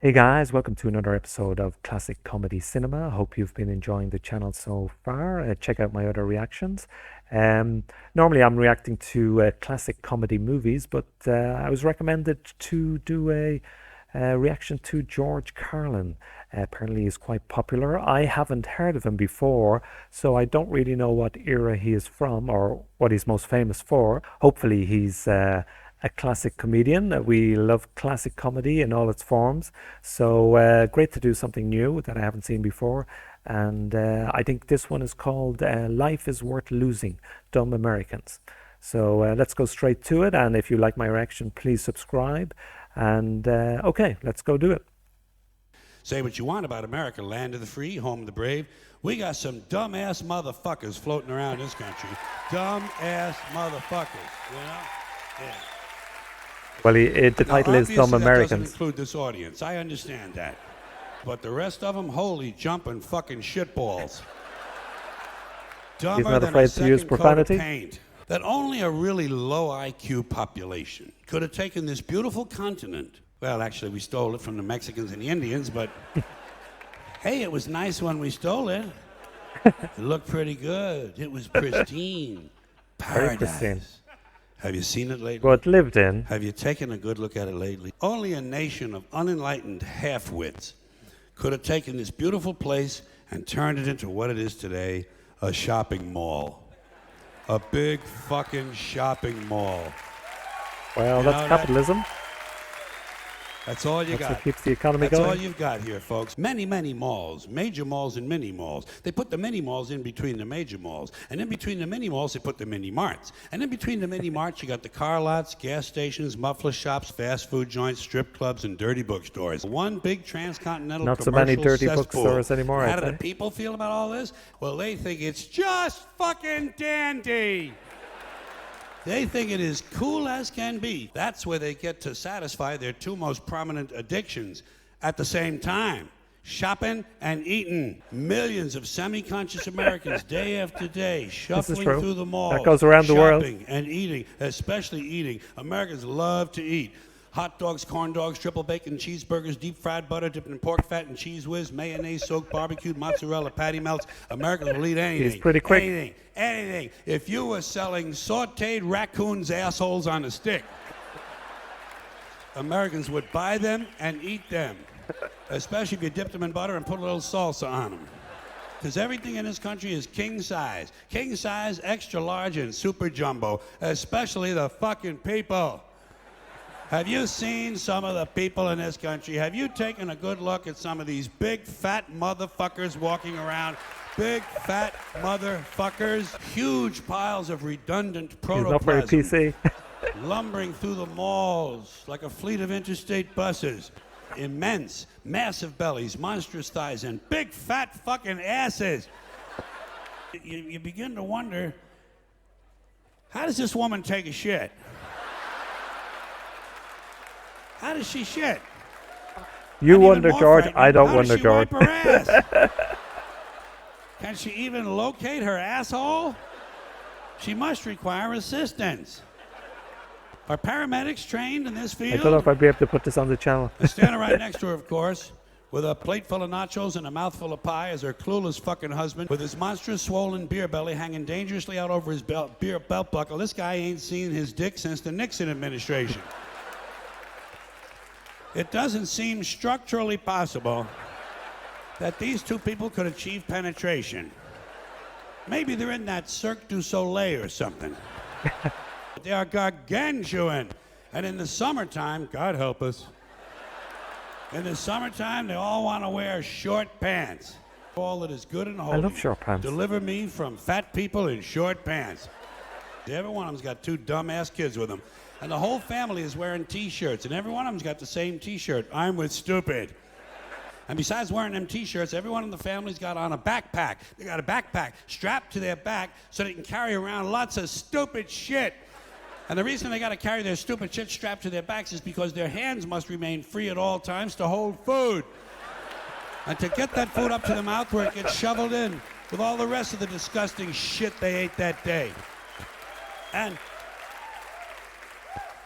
Hey guys, welcome to another episode of Classic Comedy Cinema. Hope you've been enjoying the channel so far. Check out my other reactions. Um, Normally, I'm reacting to classic comedy movies, but I was recommended to do a reaction to George Carlin. Apparently, he's quite popular. I haven't heard of him before, so I don't really know what era he is from or what he's most famous for. Hopefully, he's a classic comedian. We love classic comedy in all its forms. So great to do something new that I haven't seen before. And I think this one is called Life is Worth Losing, Dumb Americans. So let's go straight to it. And if you like my reaction, please subscribe. And okay, let's go do it. Say what you want about America, land of the free, home of the brave. We got some dumbass motherfuckers floating around this country. Dumbass motherfuckers, you know? Yeah. Well, the title is Dumb That doesn't Americans. include this audience. I understand that. But the rest of them, holy jumping fucking shitballs. Dumber not than afraid a to use second coat of profanity? paint. That only a really low IQ population could have taken this beautiful continent. Well, actually, we stole it from the Mexicans and the Indians, but hey, it was nice when we stole it. It looked pretty good. It was pristine. Very pristine. Paradise. Have you seen it lately? But lived in. Have you taken a good look at it lately? Only a nation of unenlightened half-wits could have taken this beautiful place and turned it into what it is today, a shopping mall. A big fucking shopping mall. Well, You that's know that? capitalism. That's all you That's got. what keeps the economy That's all going. you've got here, folks. Many, many malls, major malls and mini malls. They put the mini malls in between the major malls. And in between the mini malls, they put the mini marts. And in between the mini marts, you got the car lots, gas stations, muffler shops, fast food joints, strip clubs, and dirty bookstores. One big transcontinental Not so many commercial dirty cesspool. bookstores anymore, How I'd do the say. people feel about all this? Well, they think it's just fucking dandy. They think it is cool as can be. That's where they get to satisfy their two most prominent addictions at the same time. Shopping and eating. Millions of semi-conscious Americans day after day shuffling true. through the malls. That goes around the world. Shopping and eating, especially eating. Americans love to eat. Hot dogs, corn dogs, triple bacon cheeseburgers, deep fried butter dipped in pork fat and cheese whiz, mayonnaise soaked barbecued mozzarella patty melts. Americans will eat anything. He's pretty quick. Anything. If you were selling sauteed raccoons' assholes on a stick, Americans would buy them and eat them, especially if you dipped them in butter and put a little salsa on them. Because everything in this country is king size, extra large, and super jumbo, especially the fucking people. Have you seen some of the people in this country? Have you taken a good look at some of these big fat motherfuckers walking around? Big fat motherfuckers, huge piles of redundant He's not very protoplasm PC. lumbering through the malls like a fleet of interstate buses. Immense, massive bellies, monstrous thighs, and big fat fucking asses. You begin to wonder, how does this woman take a shit? How does she shit? You And even wonder, more George. frightening, I don't how wonder, does she George. wipe her ass? Can she even locate her asshole? She must require assistance. Are paramedics trained in this I field? don't know if I'd be able to put this on the channel. Standing right next to her, of course, with a plate full of nachos and a mouthful of pie is her clueless fucking husband with his monstrous swollen beer belly hanging dangerously out over his belt buckle. This guy ain't seen his dick since the Nixon administration. It doesn't seem structurally possible that these two people could achieve penetration. Maybe they're in that Cirque du Soleil or something. They are gargantuan. And in the summertime, God help us, in the summertime, they all want to wear short pants. All that is good and holy. I love short pants. Deliver me from fat people in short pants. Every one of them's got two dumbass kids with them. And the whole family is wearing T-shirts, and every one of them's got the same T-shirt. I'm with stupid. And besides wearing them T-shirts, every one of the family's got on a backpack. They got a backpack strapped to their back so they can carry around lots of stupid shit. And the reason they got to carry their stupid shit strapped to their backs is because their hands must remain free at all times to hold food. And to get that food up to the mouth where it gets shoveled in with all the rest of the disgusting shit they ate that day. And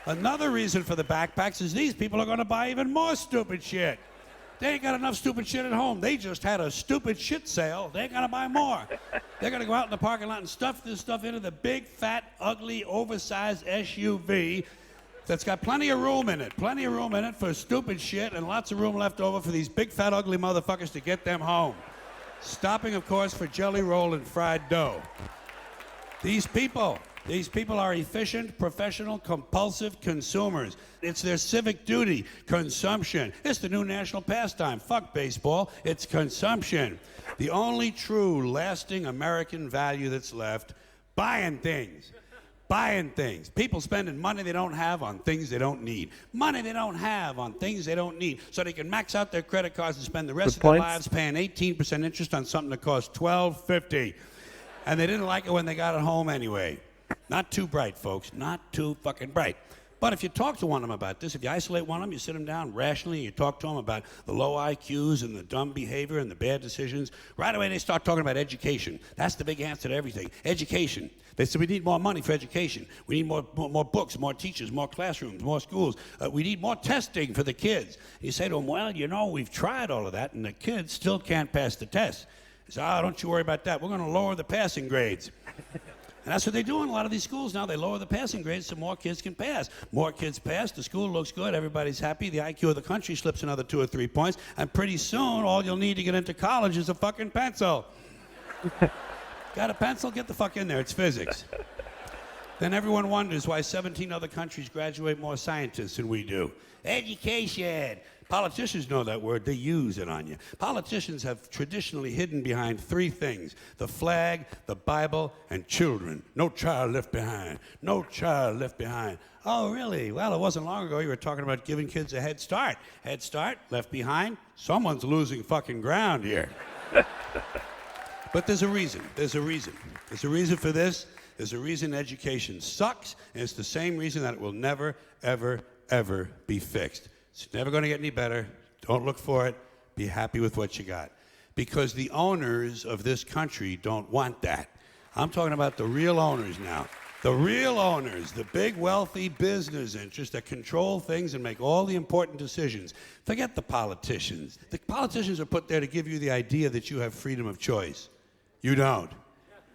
another reason for the backpacks is these people are going to buy even more stupid shit. They ain't got enough stupid shit at home. They just had a stupid shit sale. They're gonna buy more. They're gonna go out in the parking lot and stuff this stuff into the big, fat, ugly, oversized SUV that's got plenty of room in it. Plenty of room in it for stupid shit and lots of room left over for these big, fat, ugly motherfuckers to get them home. Stopping, of course, for jelly roll and fried dough. These people are efficient, professional, compulsive consumers. It's their civic duty, consumption. It's the new national pastime. Fuck baseball, it's consumption. The only true, lasting American value that's left, buying things. Buying things. People spending money they don't have on things they don't need. Money they don't have on things they don't need. So they can max out their credit cards and spend the rest of their lives paying 18% interest on something that costs $12.50. And they didn't like it when they got it home anyway. Not too bright, folks. Not too fucking bright. But if you talk to one of them about this, if you isolate one of them, you sit them down rationally, and you talk to them about the low IQs and the dumb behavior and the bad decisions, right away they start talking about education. That's the big answer to everything. Education. They said we need more money for education. We need more books, more teachers, more classrooms, more schools. We need more testing for the kids. You say to them, well, you know, we've tried all of that, and the kids still can't pass the test. They say, oh, don't you worry about that. We're going to lower the passing grades. And that's what they do in a lot of these schools now. They lower the passing grades so more kids can pass. More kids pass, the school looks good, everybody's happy, the IQ of the country slips another 2 or 3 points, and pretty soon all you'll need to get into college is a fucking pencil. Got a pencil? Get the fuck in there, it's physics. Then everyone wonders why 17 other countries graduate more scientists than we do. Education. Politicians know that word. They use it on you. Politicians have traditionally hidden behind 3 things: the flag, the Bible, and children. No child left behind. No child left behind. Oh, really? Well, it wasn't long ago you were talking about giving kids a head start. Head start, left behind. Someone's losing fucking ground here. But there's a reason. There's a reason. There's a reason for this. There's a reason education sucks, and it's the same reason that it will never, ever, ever be fixed. It's never going to get any better. Don't look for it. Be happy with what you got. Because the owners of this country don't want that. I'm talking about the real owners now. The real owners, the big wealthy business interests that control things and make all the important decisions. Forget the politicians. The politicians are put there to give you the idea that you have freedom of choice. You don't.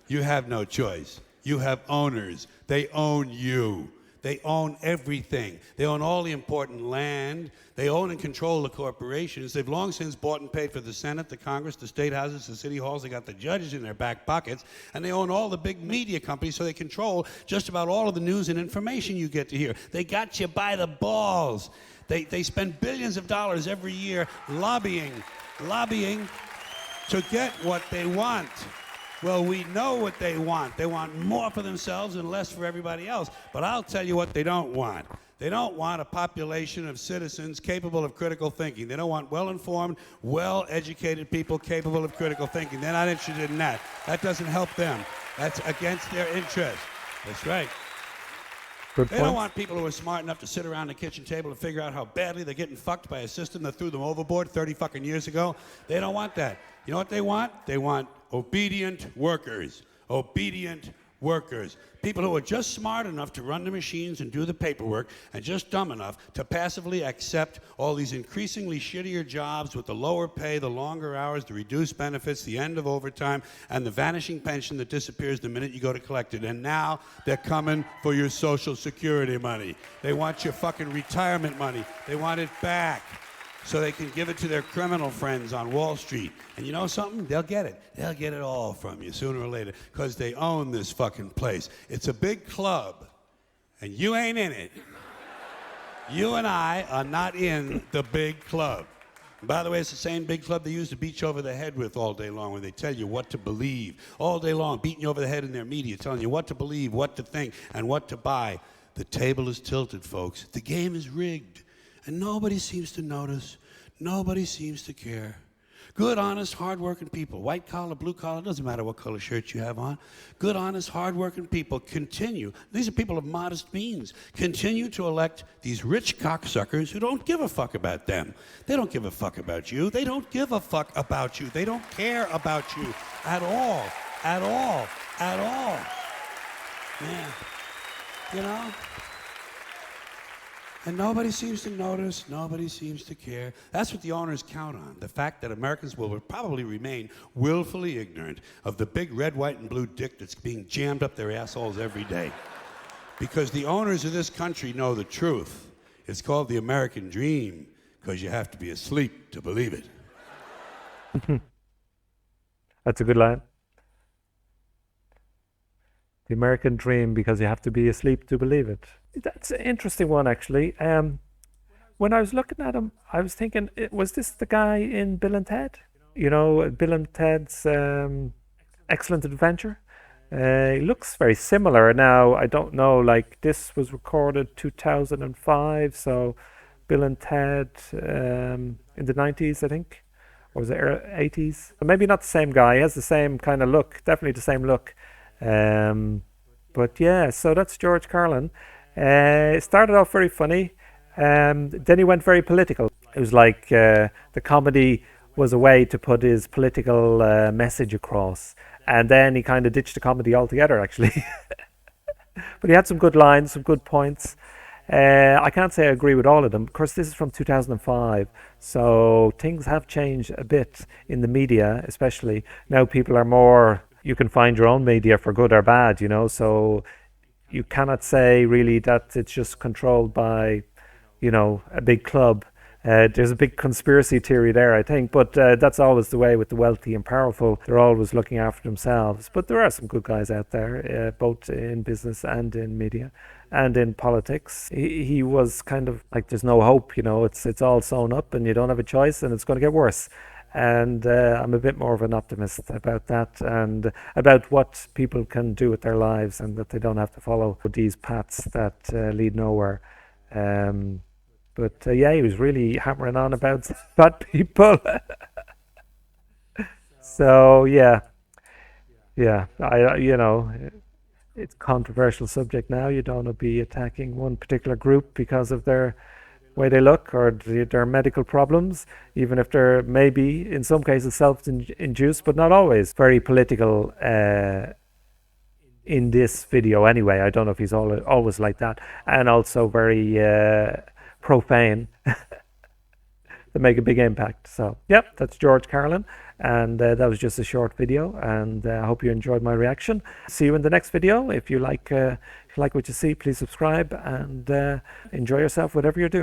You have no choice. You have owners. They own you. They own everything. They own all the important land. They own and control the corporations. They've long since bought and paid for the Senate, the Congress, the state houses, the city halls. They got the judges in their back pockets. And they own all the big media companies, so they control just about all of the news and information you get to hear. They got you by the balls. They spend billions of dollars every year lobbying to get what they want. Well, we know what they want. They want more for themselves and less for everybody else. But I'll tell you what they don't want. They don't want a population of citizens capable of critical thinking. They don't want well-informed, well-educated people capable of critical thinking. They're not interested in that. That doesn't help them. That's against their interest. That's right. They don't want people who are smart enough to sit around the kitchen table and figure out how badly they're getting fucked by a system that threw them overboard 30 fucking years ago. They don't want that. You know what they want? They want obedient workers. Obedient workers. People who are just smart enough to run the machines and do the paperwork and just dumb enough to passively accept all these increasingly shittier jobs with the lower pay, the longer hours, the reduced benefits, the end of overtime, and the vanishing pension that disappears the minute you go to collect it. And now they're coming for your Social Security money. They want your fucking retirement money. They want it back so they can give it to their criminal friends on Wall Street. And you know something? They'll get it. They'll get it all from you sooner or later because they own this fucking place. It's a big club, and you ain't in it. You and I are not in the big club. And by the way, it's the same big club they use to beat you over the head with all day long when they tell you what to believe. All day long, beating you over the head in their media, telling you what to believe, what to think, and what to buy. The table is tilted, folks. The game is rigged. And nobody seems to notice. Nobody seems to care. Good, honest, hard-working people, white collar, blue collar, doesn't matter what color shirt you have on. Good, honest, hard-working people continue. These are people of modest means. Continue to elect these rich cocksuckers who don't give a fuck about them. They don't give a fuck about you. They don't give a fuck about you. They don't care about you at all. At all. At all. Yeah. You know? And nobody seems to notice, nobody seems to care. That's what the owners count on, the fact that Americans will probably remain willfully ignorant of the big red, white, and blue dick that's being jammed up their assholes every day. Because the owners of this country know the truth. It's called the American dream, because you have to be asleep to believe it. That's a good line. The American dream, because you have to be asleep to believe it. That's an interesting one, actually. When I was looking at him, I was thinking, was this the guy in Bill and Ted? You know, Bill and Ted's Excellent Adventure? He looks very similar. Now, I don't know, like, this was recorded 2005, so Bill and Ted in the 90s, I think. Or was it 80s? Maybe not the same guy. He has the same kind of look, definitely the same look. But yeah, so that's George Carlin. It started off very funny, then he went very political. It was like the comedy was a way to put his political message across, and then he kind of ditched the comedy altogether, actually. But he had some good lines, some good points. I can't say I agree with all of them. Of course, this is from 2005, so things have changed a bit in the media, especially. Now people are more, you can find your own media for good or bad, you know, so you cannot say really that it's just controlled by, you know, a big club. There's a big conspiracy theory there, I think, but that's always the way with the wealthy and powerful. They're always looking after themselves. But there are some good guys out there, both in business and in media and in politics. He was kind of like, there's no hope, you know, it's all sewn up and you don't have a choice and it's going to get worse. And I'm a bit more of an optimist about that and about what people can do with their lives and that they don't have to follow these paths that lead nowhere. But yeah, he was really hammering on about fat people. So yeah, you know, it's a controversial subject now. You don't want to be attacking one particular group because of their way they look or their medical problems, even if they're maybe in some cases self-induced, but not always. Very political in this video anyway. I don't know if he's always like that, and also very profane. That make a big impact. So yep, that's George Carlin, and that was just a short video, and I hope you enjoyed my reaction. See you in the next video. If you like what you see, please subscribe and enjoy yourself whatever you're doing.